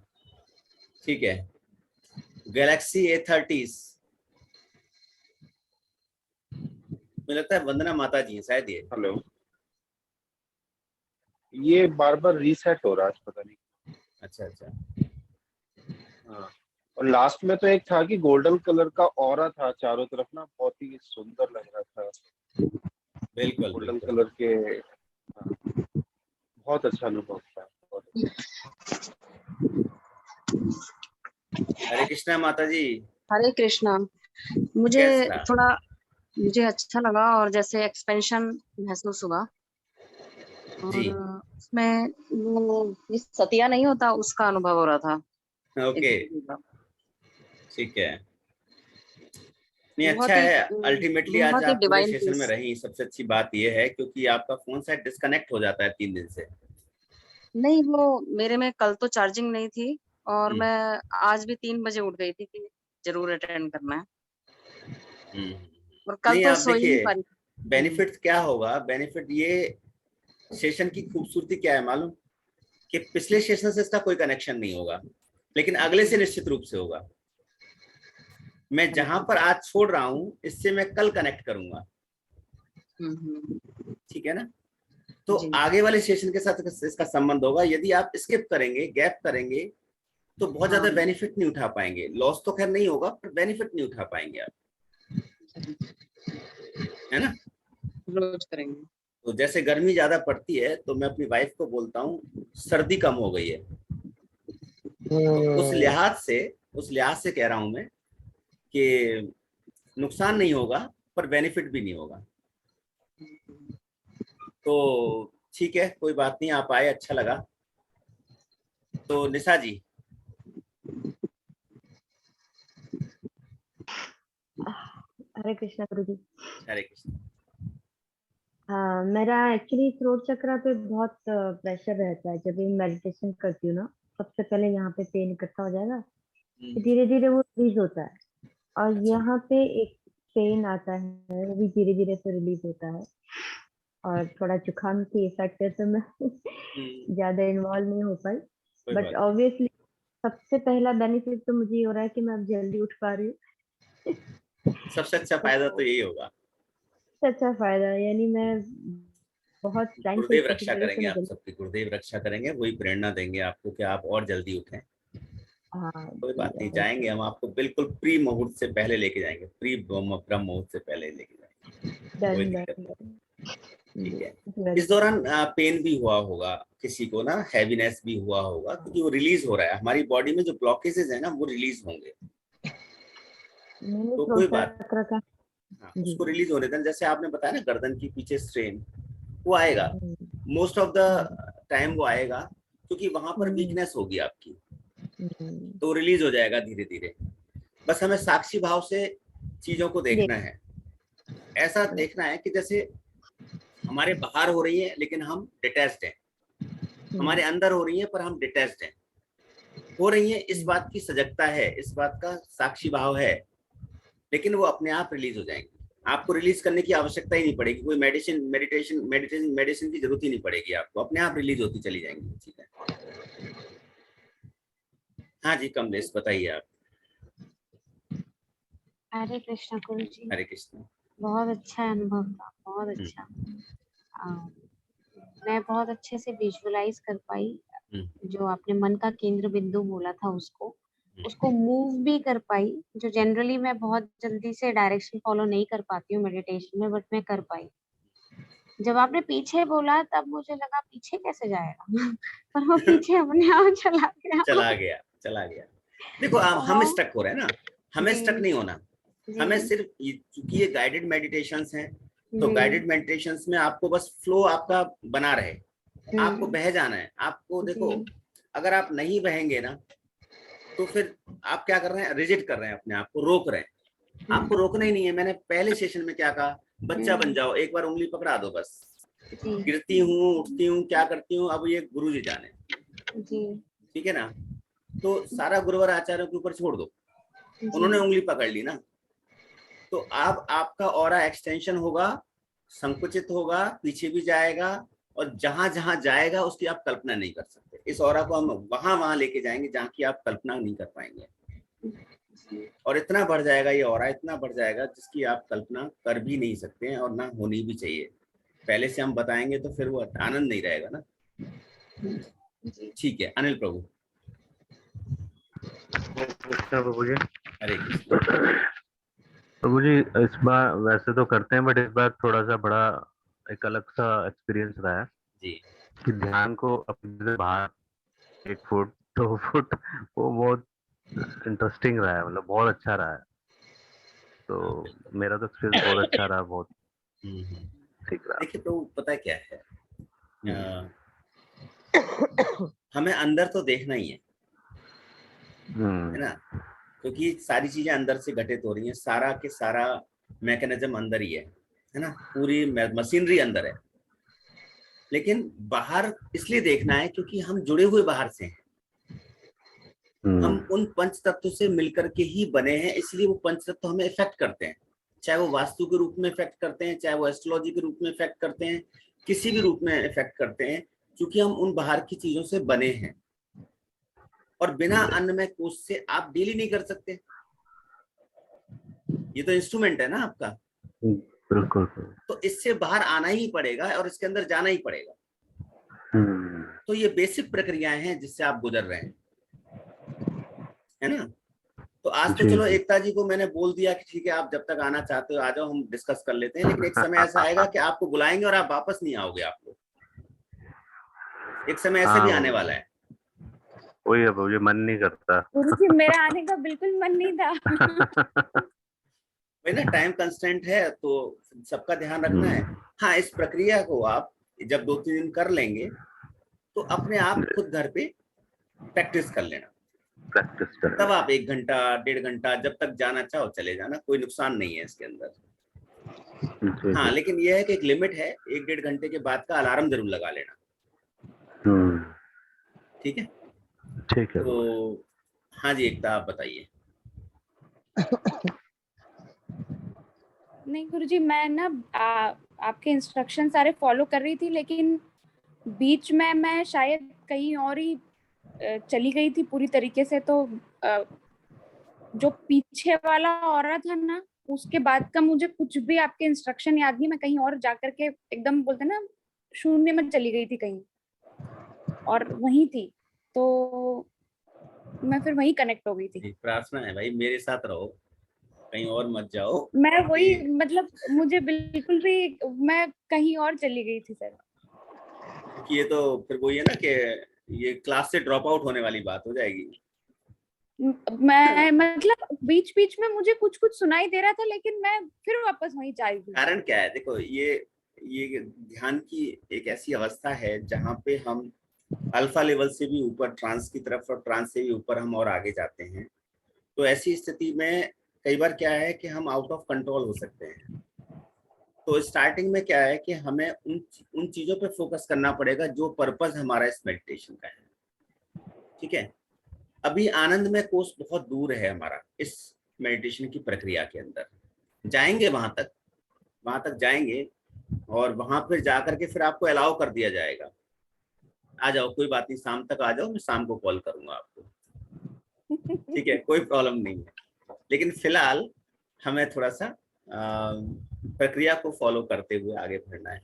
ठीक है, गैलेक्सी A30 मुझे लगता है वंदना माता जी हैं शायद ये। हेलो, ये बार बार रीसेट हो रहा है, पता नहीं। अच्छा अच्छा। हाँ, और लास्ट में तो एक था कि गोल्डन कलर का ऑरा था चारों तरफ ना, बहुत ही सुंदर लग रहा था। बिल्कुल गोल्डन बिल्कुल। कलर के, हाँ, बहुत अच्छा अनुभव था, बहुत अच्छा। हरे कृष्णा माता जी। हरे कृष्णा। मुझे कैसा रहा? थोड़ा मुझे अच्छा लगा और जैसे एक्सपेंशन महसूस हुआ जी। और उसमें वो जिस सतिया नहीं होता उसका अनुभव हो रहा था ओके, एकदम। ठीक है। नहीं, अच्छा बहुत ही है। अल्टीमेटली आज बहुत ही आप पूरे डिवाइन सेशन में पीस। रही, सबसे अच्छी बात यह है, क्योंकि आपका फोन शायद डिस्कनेक्ट हो जाता है 3 दिन से। नहीं, वो मेरे में कल तो चार्जिंग नहीं थी और हम्म, मैं आज भी 3 बजे उठ गई थी कि जरूर अटेंड करना है हम्म। और कल नहीं, तो आप सो ही नहीं देखिए, पा रही। बेनिफिट क्या होगा, बेनिफिट ये सेशन की खूबसूरती क्या है मालूम, कि पिछले सेशन से इसका कोई कनेक्शन नहीं होगा, लेकिन अगले से निश्चित रूप से होगा। मैं जहां पर आज छोड़ रहा हूं, इससे मैं कल कनेक्ट करूंगा, ठीक है ना? तो जी आगे वाले सेशन के साथ इसका संबंध होगा। यदि आप स्किप करेंगे, गैप करेंगे, तो बहुत ज्यादा हाँ बेनिफिट नहीं उठा पाएंगे। लॉस तो खैर नहीं होगा, पर बेनिफिट नहीं उठा पाएंगे आप, है ना? रोज करेंगे। तो जैसे गर्मी ज्यादा पड़ती है, तो मैं अपनी वाइफ को बोलता हूँ सर्दी कम हो गई है, तो उस लिहाज से कह रहा हूं मैं कि नुकसान नहीं होगा, पर बेनिफिट भी नहीं होगा। तो ठीक है, कोई बात नहीं, आप आए, अच्छा लगा। तो निशा जी। हरे कृष्णा गुरु जी। हरे कृष्ण। हाँ, मेरा एक्चुअली थ्रोट चक्रा पे बहुत प्रेशर रहता है जब भी मेडिटेशन करती हूँ ना। सबसे पहले यहाँ पे पेन इकट्ठा हो जाएगा, फिर धीरे धीरे वो रिलीज होता है और अच्छा। यहाँ पे एक पेन आता है, वो भी धीरे धीरे से रिलीज होता है। और थोड़ा जुकाम की इफेक्ट है तो मैं ज्यादा इन्वॉल्व नहीं हो पाई, कोई बट बात ऑब्वियसली सबसे पहला बेनिफिट तो मुझे ये हो रहा है कि मैं अब जल्दी उठ पा रही हूँ। नहीं, सबसे अच्छा फायदा तो तो यही होगा। अच्छा फायदा है, यानी मैं बहुत टाइम से गुरुदेव इस रक्षा तरह से करेंगे, आप निकल। सबकी गुरुदेव रक्षा करेंगे, वही प्रेरणा देंगे आपको कि आप और जल्दी उठें। हाँ कोई जी, बात नहीं, अवश्य। जाएंगे हम आपको बिल्कुल प्री मुहूर्त से पहले लेके जाएंगे, प्री ब्रह्म मुहूर्त से पहले लेके जाएंगे, कोई डन दिक्कत डन। नहीं। ठीक जी, है। इस वेलकम। दौरान पेन भी हुआ होगा किसी को ना, हैवीनेस भी हुआ होगा, क्योंकि वो रिलीज हो रहा है, हमारी बॉडी में जो ब्लॉकेजेस है ना, वो रिलीज होंगे। मैंने तो थ्रोट कोई बात, चक्र का। हाँ, जी। उसको रिलीज होने दें। जैसे आपने बताया ना, गर्दन की पीछे स्ट्रेन, वो आएगा, hmm, most of the hmm, time वो आएगा, क्योंकि वहां पर हम्म, वीकनेस होगी आपकी, हम्म, तो रिलीज हो जाएगा धीरे धीरे। बस हमें साक्षी भाव से चीजों को देख। देखना है। ऐसा देखना है कि जैसे हमारे बाहर हो रही है लेकिन हम डिटैच्ड हैं, हम्म, हमारे अंदर हो रही है पर हम डिटैच्ड हैं, हो रही है, इस हम्म, बात की सजगता है, इस बात का साक्षी भाव है, लेकिन वो अपने आप रिलीज हो जाएंगे। आपको रिलीज करने की आवश्यकता ही नहीं पड़ेगी, कोई मेडिसिन की जरूरत ही नहीं पड़ेगी, आपको अपने आप रिलीज होती चली जाएंगी। ठीक है। हाँ जी, कमलेश बताइए आप। हरे कृष्णा गुरु जी। हरे कृष्ण। बहुत अच्छा अनुभव था, बहुत अच्छा। मैं बहुत अच्छे से विजुअलाइज कर पाई जो आपने मन का केंद्र बिंदु बोला था, उसको मूव भी कर पाई, जो जनरली मैं बहुत जल्दी से डायरेक्शन फॉलो नहीं कर पाती हूँ मेडिटेशन में, बट मैं कर पाई। जब आपने पीछे बोला तब मुझे लगा पीछे कैसे जाएगा पर वो पीछे अपने आप चला गया। चला गया, चला गया। देखो, हम बहुत। स्टक हो रहे हैं ना, हमें स्टक जी नहीं होना। जी हमें सिर्फ चूंकि ये गाइडेड मेडिटेशंस हैं, तो जी। गाइडेड मेडिटेशंस में आपको बस फ्लो आपका बना रहे, आपको हम्म, बह जाना है। आपको जी देखो, अगर आप नहीं बहेंगे ना, तो फिर आप क्या कर रहे हैं, रिजिड कर रहे हैं, अपने आप को रोक रहे हैं। आपको रोकना ही नहीं है। मैंने पहले सेशन में क्या कहा, बच्चा बन जाओ, एक बार उंगली पकड़ा दो बस, जी गिरती हूँ, उठती हूँ, क्या करती हूँ, अब ये गुरु जी जाने। जी ठीक है ना? तो सारा गुरुवर आचार्यों के ऊपर छोड़ दो, जी उन्होंने उंगली पकड़ ली ना, तो अब आपका ऑरा एक्सटेंशन होगा, संकुचित होगा, पीछे भी जाएगा, और जहां जहां जाएगा उसकी आप कल्पना नहीं कर सकते। इस ऑरा को हम वहां वहां लेके जाएंगे जहां की आप कल्पना नहीं कर पाएंगे। और इतना बढ़ जाएगा ये ऑरा, इतना बढ़ जाएगा जिसकी आप कल्पना कर भी नहीं सकते हैं और ना होनी भी चाहिए। पहले से हम बताएंगे तो फिर वो आनंद नहीं रहेगा ना। ठीक है, अनिल प्रभु। प्रभु जी, हरे कृष्ण। प्रभु जी, इस बार वैसे तो करते हैं, बट इस बार थोड़ा सा बड़ा एक अलग सा एक्सपीरियंस रहा है जी। कि ध्यान को अपने से बाहर 1 फुट 2 फुट, वो बहुत इंटरेस्टिंग रहा है, मतलब बहुत अच्छा रहा है। तो मेरा तो एक्सपीरियंस बहुत अच्छा रहा, बहुत ठीक रहा। देखिए तो पता है क्या है, हमें अंदर तो देखना ही है ना, क्योंकि सारी चीजें अंदर से घटित हो रही हैं, सारा के सारा मैकेनिज्म अंदर ही है ना, पूरी मशीनरी अंदर है। लेकिन बाहर इसलिए देखना है क्योंकि हम जुड़े हुए बाहर से हैं, हम उन पंच तत्वों से मिलकर के ही बने हैं, इसलिए वो पंच तत्व हमें इफेक्ट करते हैं, चाहे वो वास्तु के रूप में इफेक्ट करते हैं, चाहे वो एस्ट्रोलॉजी के रूप में इफेक्ट करते हैं, किसी भी रूप में इफेक्ट करते हैं, क्योंकि हम उन बाहर की चीजों से बने हैं। और बिना अन्नमय कोश से आप डील ही नहीं कर सकते, ये तो इंस्ट्रूमेंट है ना आपका। बिल्कुल। तो इससे बाहर आना ही पड़ेगा और इसके अंदर जाना ही पड़ेगा। तो ये बेसिक प्रक्रियाएं हैं जिससे आप गुजर रहे हैं, है ना। तो आज तो चलो एकता जी को मैंने बोल दिया कि ठीक है, आप जब तक आना चाहते हो आ जाओ, हम डिस्कस कर लेते हैं, लेकिन एक समय ऐसा आएगा कि आपको बुलाएंगे और आप वापस नहीं आओगे। आप लोग एक समय ऐसे भी आने वाला है। वही है, मुझे मन नहीं करता। गुरुजी, मेरा आने का बिल्कुल मन नहीं था। वही ना, टाइम कंस्टेंट है तो सबका ध्यान रखना है। हाँ, इस प्रक्रिया को आप जब 2-3 दिन कर लेंगे तो अपने आप खुद घर पे प्रैक्टिस कर लेना, तब आप 1 घंटा 1.5 घंटा जब तक जाना चाहो चले जाना, कोई नुकसान नहीं है इसके अंदर। हाँ, लेकिन यह है कि एक लिमिट है, 1-1.5 घंटे के बाद का अलार्म जरूर लगा लेना। ठीक है, ठीक है। तो हाँ जी, एकता आप बताइए। नहीं गुरुजी, मैं ना आपके इंस्ट्रक्शन सारे फॉलो कर रही थी, लेकिन बीच में मैं शायद कहीं और ही चली गई थी पूरी तरीके से। तो जो पीछे वाला ऑरा था ना, उसके बाद का मुझे कुछ भी आपके इंस्ट्रक्शन याद नहीं। मैं कहीं और जाकर के एकदम बोलते ना शून्य में चली गई थी कहीं और वहीं थी, तो मैं फिर वहीं कनेक्ट हो गई थी। प्रार्थना है भाई, मेरे साथ रहो, कहीं और मत जाओ। मैं वही, मतलब मुझे बिल्कुल भी, मैं कहीं और चली गई थी सर। कि ये तो फिर वही है ना कि ये क्लास से ड्रॉप आउट होने वाली बात हो जाएगी। मैं मतलब बीच बीच में मुझे कुछ कुछ सुनाई दे रहा था, लेकिन मैं फिर वापस वहीं चली गई। कारण क्या है, देखो ये ध्यान की एक ऐसी अवस्था है जहाँ पे हम अल्फा लेवल से भी ऊपर ट्रांस की तरफ और ट्रांस से भी ऊपर हम और आगे जाते हैं। तो ऐसी स्थिति में कई बार क्या है कि हम आउट ऑफ कंट्रोल हो सकते हैं। तो स्टार्टिंग में क्या है कि हमें उन चीजों पे फोकस करना पड़ेगा जो पर्पस हमारा इस मेडिटेशन का है। ठीक है, अभी आनंदमय कोश बहुत दूर है हमारा इस मेडिटेशन की प्रक्रिया के अंदर। जाएंगे वहां तक जाएंगे और वहां पर जाकर के फिर आपको अलाउ कर दिया जाएगा, आ जाओ, कोई बात नहीं, शाम तक आ जाओ, मैं शाम को कॉल करूंगा आपको। ठीक है, कोई प्रॉब्लम नहीं है। लेकिन फिलहाल हमें थोड़ा सा प्रक्रिया को फॉलो करते हुए आगे बढ़ना है,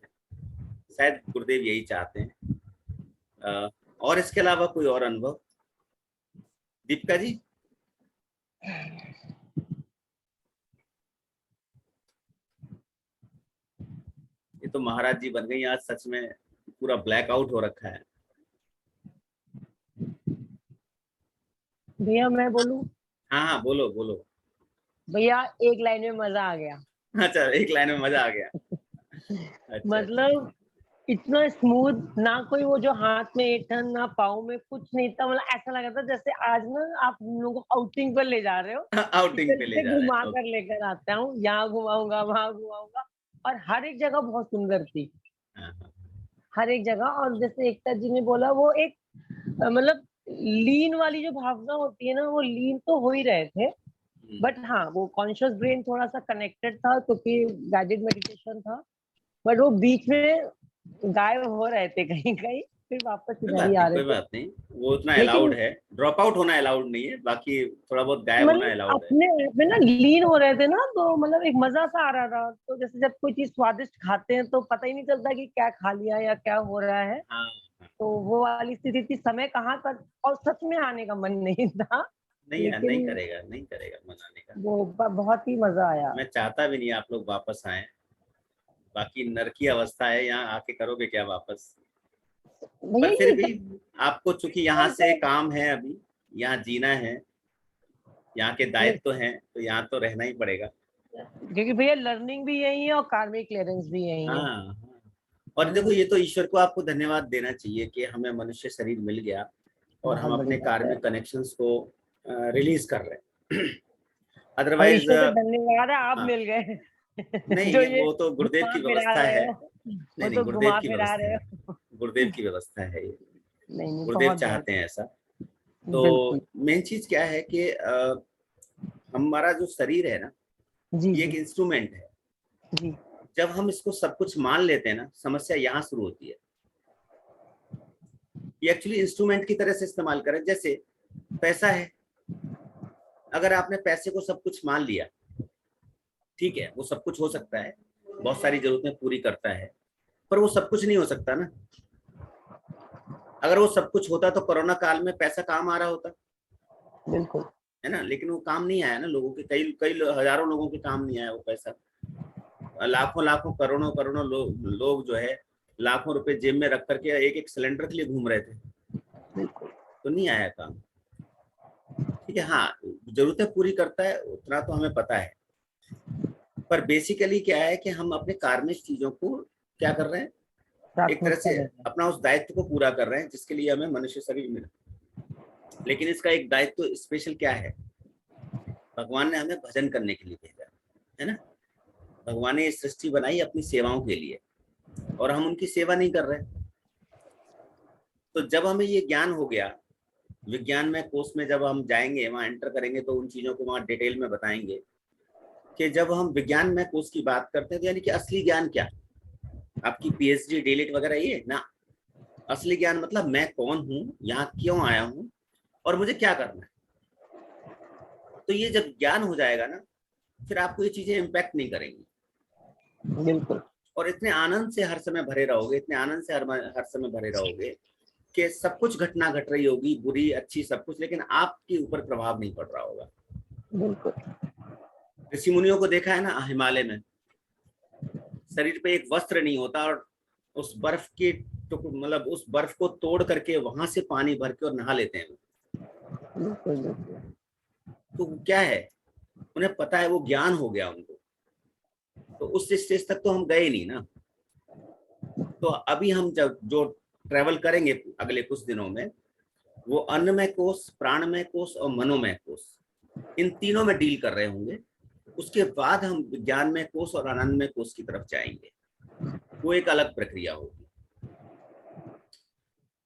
शायद गुरुदेव यही चाहते हैं। और इसके अलावा कोई और अनुभव, दीपिका जी? ये तो महाराज जी बन गई आज, सच में पूरा ब्लैक आउट हो रखा है। भैया मैं बोलूं? हाँ बोलो बोलो। भैया एक लाइन में मजा आ गया। अच्छा, एक लाइन में मजा आ गया। अच्छा, मतलब इतना स्मूथ, ना कोई वो जो हाथ में ऐंठन, ना पाँव में, कुछ नहीं था। मतलब ऐसा लगा था जैसे आज ना आप हम लोगों को आउटिंग पर ले जा रहे हो। आउटिंग पे ले जा रहे घुमा हैं। कर लेकर आता हूँ, यहाँ घुमाऊंगा वहां घुमाऊंगा, और हर एक जगह बहुत सुंदर थी, हर एक जगह। और जैसे एकता जी ने बोला, वो एक मतलब लीन वाली जो भावना होती है ना, वो लीन तो हो ही रहे थे, बट हाँ वो कॉन्शियस ब्रेन थोड़ा सा कनेक्टेड था क्योंकि गाइडेड मेडिटेशन था, बट वो बीच में गायब हो रहे थे कहीं कहीं। फिर वापस कोई इधर बात ही आ नहीं, रहे कोई थे। बात नहीं, वो उतना लेकिन अलाउड है। ड्रॉप आउट होना अलाउड नहीं है, बाकी थोड़ा बहुत गायब होना मतलब अलाउड है। अपने आप में ना लीन हो रहे थे ना, तो मतलब एक मजा सा आ रहा था। तो जैसे जब कोई चीज स्वादिष्ट खाते हैं तो पता ही नहीं चलता कि क्या खा लिया या क्या हो रहा है। हाँ हाँ। तो वो वाली स्थिति थी, समय कहाँ का, और सच में आने का मन नहीं था, नहीं नहीं लेकिन करेगा, नहीं करेगा मनाने का। वो बहुत ही मजा आया। मैं चाहता भी नहीं आप लोग वापस आए, बाकी नरक की अवस्था है, यहाँ आके करोगे क्या वापस। भैया पर फिर ये भी आपको चूंकि यहाँ से काम है, अभी यहाँ जीना है, यहाँ के दायित्व हैं, तो यहाँ तो रहना ही पड़ेगा। क्योंकि भैया लर्निंग भी यही है और कार्मिक क्लियरेंस भी यही है। हाँ हाँ। और देखो, ये तो ईश्वर को आपको धन्यवाद देना चाहिए कि हमें मनुष्य शरीर मिल गया और हम बहुत बड़ी अपने बात है। कार्मिक कनेक्शंस को रिलीज कर रहे हैं। और अदरवाइज ईश्वर का धन्यवाद है, आप हाँ, मिल गए। जो नहीं ये वो तो गुरुदेव घुमा की फिरा व्यवस्था रहे है। हो, नहीं वो नहीं, तो गुरुदेव घुमा की फिरा व्यवस्था रहे है, हो। गुरुदेव की व्यवस्था है ये। नहीं गुरुदेव बहुत चाहते हैं ऐसा। बिल्कुल। तो मेन चीज क्या है कि हमारा जो शरीर है ना, जी ये एक जी इंस्ट्रूमेंट है। जी जब हम इसको सब कुछ मान लेते हैं ना, समस्या यहाँ शुरू होती है। ये एक्चुअली इंस्ट्रूमेंट की तरह से इस्तेमाल करें, जैसे पैसा है। अगर आपने पैसे को सब कुछ मान लिया, ठीक है, वो सब कुछ हो सकता है, बहुत सारी जरूरतें पूरी करता है, पर वो सब कुछ नहीं हो सकता ना। अगर वो सब कुछ होता तो कोरोना काल में पैसा काम आ रहा होता, बिल्कुल। है ना। लेकिन वो काम नहीं आया ना लोगों के, कई कई हजारों लोगों के काम नहीं आया वो पैसा। लाखों लाखों करोड़ों करोड़ों लोग जो है लाखों रुपए जेब में रख करके एक एक सिलेंडर के लिए घूम रहे थे, तो नहीं आया काम। ठीक है, हाँ जरूरतें पूरी करता है उतना तो हमें पता है, पर बेसिकली क्या है कि हम अपने कार्मिक चीजों को क्या कर रहे हैं, एक तरह से अपना उस दायित्व को पूरा कर रहे हैं जिसके लिए हमें मनुष्य शरीर मिला। लेकिन इसका एक दायित्व स्पेशल क्या है, भगवान ने हमें भजन करने के लिए भेजा है ना। भगवान ने ये सृष्टि बनाई अपनी सेवाओं के लिए, और हम उनकी सेवा नहीं कर रहे। तो जब हमें ये ज्ञान हो गया, विज्ञान में कोर्स में जब हम जाएंगे, वहां एंटर करेंगे, तो उन चीजों को वहां डिटेल में बताएंगे कि जब हम विज्ञान में कोर्स की बात करते हैं तो यानी कि असली ज्ञान क्या, आपकी पीएचडी डीलिट वगैरह ये ना। असली ज्ञान मतलब मैं कौन हूँ, यहाँ क्यों आया हूँ, और मुझे क्या करना है। तो ये जब ज्ञान हो जाएगा ना, फिर आपको ये चीजें इम्पैक्ट नहीं करेंगी। बिल्कुल। और इतने आनंद से हर समय भरे रहोगे, इतने आनंद से हर समय भरे रहोगे कि सब कुछ घटना घट रही होगी, बुरी अच्छी सब कुछ, लेकिन आपके ऊपर प्रभाव नहीं पड़ रहा होगा। बिल्कुल। ऋषि मुनियों को देखा है ना, हिमालय में शरीर पे एक वस्त्र नहीं होता, और उस बर्फ के मतलब उस बर्फ को तोड़ करके वहां से पानी भर के और नहा लेते हैं। बिल्कुल। तो क्या है, उन्हें पता है, वो ज्ञान हो गया उनको। तो उस स्टेज तक तो हम गए नहीं ना। तो अभी हम जब जो ट्रेवल करेंगे अगले कुछ दिनों में, वो अन्नमय कोश, प्राणमय कोश और मनोमय कोश, इन तीनों में डील कर रहे होंगे। उसके बाद हम विज्ञानमय कोश और आनंदमय कोश की तरफ जाएंगे, वो एक अलग प्रक्रिया होगी।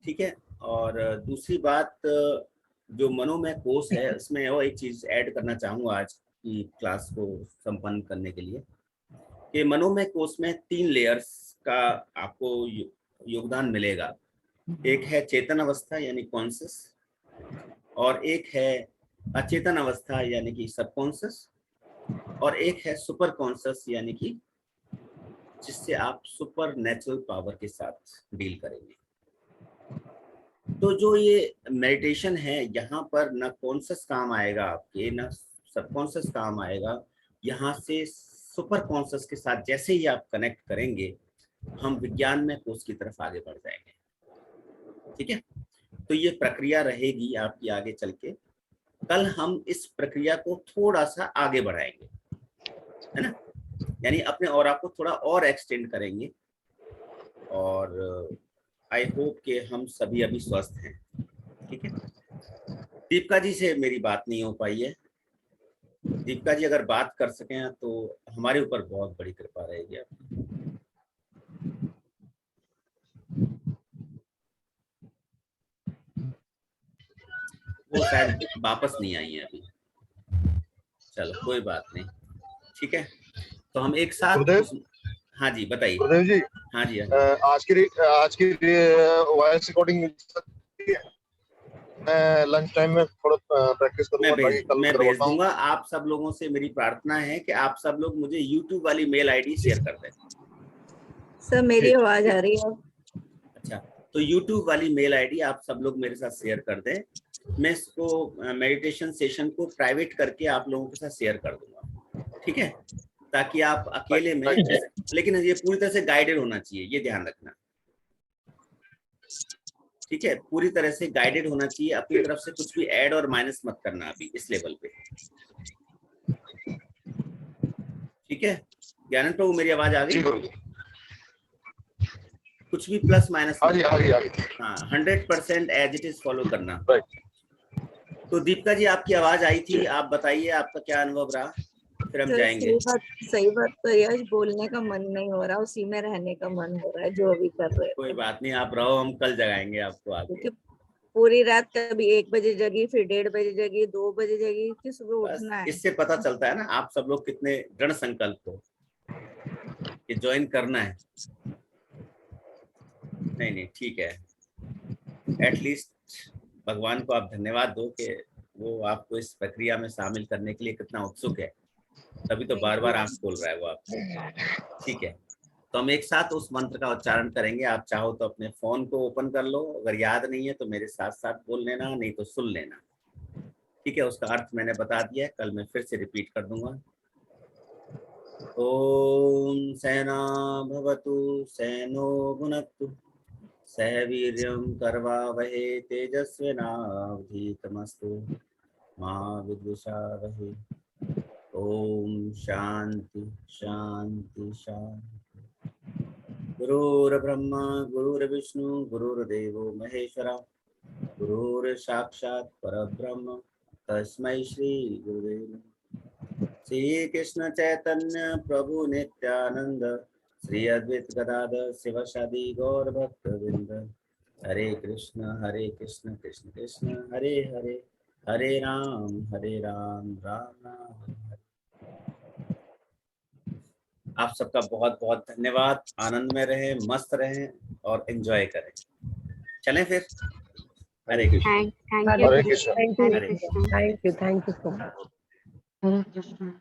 ठीक है। और दूसरी बात, जो मनोमय कोश है, उसमें और एक चीज ऐड करना चाहूंगा आज की क्लास को संपन्न करने के लिए, कि मनोमय कोश में 3 लेयर्स का आपको योगदान मिलेगा। एक है चेतन अवस्था यानी कॉन्शियस, और एक है अचेतन अवस्था यानी कि सबकॉन्शियस, और एक है सुपर कॉन्शियस यानी कि जिससे आप सुपर नेचुरल पावर के साथ डील करेंगे। तो जो ये मेडिटेशन है, यहाँ पर ना कॉन्शियस काम आएगा आपके, ना सबकॉन्शियस काम आएगा। यहाँ से सुपर कॉन्शियस के साथ जैसे ही आप कनेक्ट करेंगे, हम विज्ञान में कोर्स की तरफ आगे बढ़ जाएंगे। ठीक है। तो ये प्रक्रिया रहेगी आपकी आगे चल के। कल हम इस प्रक्रिया को थोड़ा सा आगे बढ़ाएंगे, है ना, यानी अपने ऑरा को थोड़ा और एक्सटेंड करेंगे। और आई होप कि हम सभी अभी स्वस्थ हैं। ठीक है। दीपिका जी से मेरी बात नहीं हो पाई है। दीपिका जी अगर बात कर सकें तो हमारे ऊपर बहुत बड़ी कृपा रहेगी आपकी। वो शायद वापस नहीं आई है अभी। चलो कोई बात नहीं। ठीक है, तो हम एक साथ। हाँ जी बताइए। गुरुदेव जी हाँ जी, हाँ जी। आज की वॉइस रिकॉर्डिंग मिल सकती है? मैं लंच टाइम में थोड़ा प्रैक्टिस करूंगा ताकि कल मैं करवा भेज पाऊं। दूंगा। आप सब लोगों से मेरी प्रार्थना है कि आप सब लोग मुझे YouTube वाली मेल आईडी शेयर कर दें। सर मेरी आवाज आ रही है? अच्छा, तो YouTube वाली मेल आईडी आप सब लोग मेरे साथ शेयर कर दें। मैं इसको मेडिटेशन सेशन को प्राइवेट करके आप लोगों के साथ शेयर कर दूंगा, ठीक है? ताकि आप अकेले में, लेकिन ये पूरी तरह से गाइडेड होना चाहिए, ये ध्यान रखना, ठीक है? पूरी तरह से गाइडेड होना चाहिए, अपनी तरफ से कुछ भी ऐड और माइनस मत करना अभी इस लेवल पे, ठीक है? ज्ञानंद प्रभु मेरी आवाज आ गई? कुछ भी प्लस माइनस मत करना। हाँ, 100% एज इट इज फॉलो करना। तो दीपिका जी आपकी आवाज आई थी, आप बताइए आपका क्या अनुभव रहा, फिर हम जाएंगे। सही बात तो यश, बोलने का मन नहीं हो रहा, उसी में रहने का मन हो रहा है जो अभी कर रहे हैं। कोई बात नहीं, आप रहो, हम कल जगाएंगे आपको आगे। पूरी रात कभी 1 बजे जगी, फिर 1:30 बजे जगी, 2 बजे जगी, फिर सुबह उठना है। इससे पता चलता है ना आप सब लोग कितने दृढ़ संकल्प हो कि ज्वाइन करना है। नहीं, ठीक है। एटलीस्ट भगवान को आप धन्यवाद दो कि वो आपको इस प्रक्रिया में शामिल करने के लिए कितना उत्सुक है, तभी तो बार बार आंख खोल रहा है वो आपको, ठीक है? तो हम एक साथ उस मंत्र का उच्चारण करेंगे। आप चाहो तो अपने फोन को ओपन कर लो, अगर याद नहीं है तो मेरे साथ साथ बोल लेना, नहीं तो सुन लेना, ठीक है? उसका अर्थ मैंने बता दिया है, कल मैं फिर से रिपीट कर दूंगा। ओम सहना भवतु सहनो भुनक्तु सह वीर्यं करवावहे तेजस्विनावधीतमस्तु मा विद्विषावहे। ओम शांति शांति शांति। गुरुर्ब्रह्मा गुरुर्विष्णु गुरुर्देवो महेश्वरा गुरुर्साक्षात् परब्रह्म तस्मै श्री गुरुदेव नमः। श्री कृष्ण चैतन्य प्रभु नित्यानंद श्री अद्वैत गदाधर शिवासादि गौर भक्त वृंद। हरे कृष्ण कृष्ण कृष्ण हरे हरे, हरे राम राम राम हरे। आप सबका बहुत बहुत धन्यवाद। आनंद में रहें, मस्त रहें और एंजॉय करें। चलें फिर। Hare Krishna. Thank you so much. Hare Krishna.